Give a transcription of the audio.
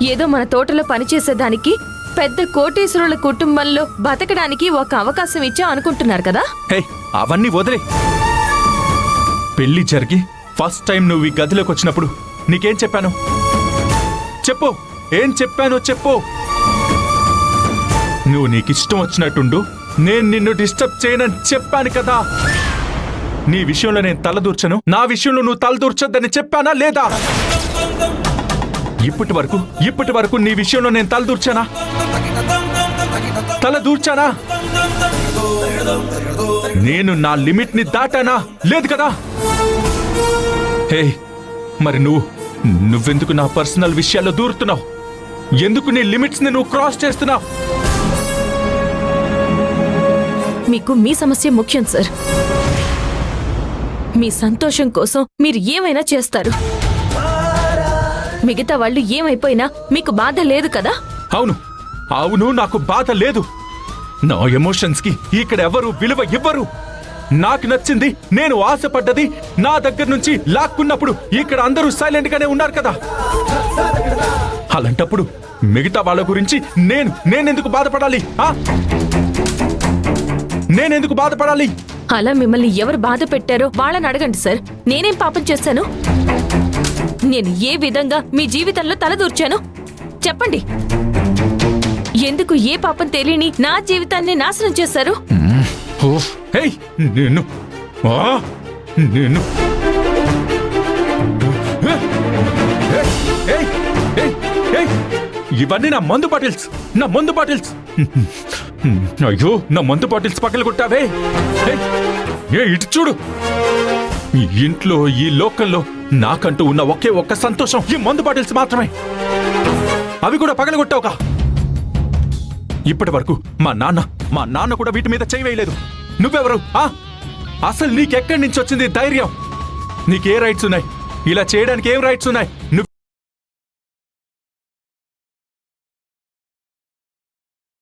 ఏదో మన తోటలో పనిచేసేదానికి పెద్ద కోటీశ్వరుల కుటుంబంలో బతకడానికి ఒక అవకాశం ఇచ్చా అనుకుంటున్నారు కదా? హే, అవన్నీ వదిలే. పెళ్లి జరిగి ఫస్ట్ టైం నువ్వు ఈ గదిలోకి వచ్చినప్పుడు నీకేం చెప్పాను? చెప్పు, ఏం చెప్పానో చెప్పు. నువ్వు నీకిష్టం వచ్చినట్టుండు, నేను నిన్ను డిస్టర్బ్ చేయనని చెప్పాను కదా. నీ విషయంలో నేను తలదూర్చను, నా విషయంలో నువ్వు తలదూర్చొద్దని చెప్పానా లేదా? ఇప్పటి వరకు నీ విషయంలో నేను తలదూర్చానా? తలదూర్చానా? నేను నా లిమిట్ ని దాటానా? లేదు కదా. హే, మరి నువ్వెందుకు నా పర్సనల్ విషయాల్లో దూరుతున్నావు? ఎందుకు నీ లిమిట్స్ ని నువ్వు క్రాస్ చేస్తున్నావు? మీకు మీ సమస్య ముఖ్యం సార్. మీ సంతోషం కోసం మీరు ఏమైనా చేస్తారు. మిగతా వాళ్ళు ఏమైపోయినా మీకు బాధ లేదు కదా? అవును, నాకు బాధ లేదు. నా ఎమోషన్స్ కి ఇక్కడ ఎవరు విలువ ఇవ్వరు. నాకు నచ్చింది, నేను ఆశపడ్డది నా దగ్గర నుంచి లాక్కున్నప్పుడు ఇక్కడ అందరూ సైలెంట్ గానే ఉన్నారు కదా. అలాంటప్పుడు మిగతా వాళ్ళ గురించి నేనెందుకు బాధపడాలి? నేనెందుకు బాధపడాలి? అలా మిమ్మల్ని ఎవరు బాధ పెట్టారో వాళ్ళని అడగండి సార్. నేనేం పాపం చేశాను? నేను ఏ విధంగా మీ జీవితంలో తలదూర్చాను చెప్పండి. ఎందుకు ఏ పాపం తెలియని నా జీవితాన్ని నాశనం చేశారు? ఇవన్నీ నా మందు బాటిల్స్. అయ్యో, నా మందు బాటిల్స్ పక్కన కొట్టావే. ఇటు చూడు. ఈ ఇంట్లో, ఈ లోకంలో నాకంటూ ఉన్న ఒకే ఒక్క సంతోషం ఈ మందు బాటిల్స్ మాత్రమే. అవి కూడా పగలగొట్టావుగా. ఇప్పటి వరకు మా నాన్న కూడా వీటి మీద చేయి వేయలేదు. నువ్వెవరు? అసలు నీకెక్కడి నుంచి వచ్చింది ధైర్యం? నీకే రైట్స్ ఉన్నాయి? ఇలా చేయడానికి ఏం రైట్స్ ఉన్నాయి?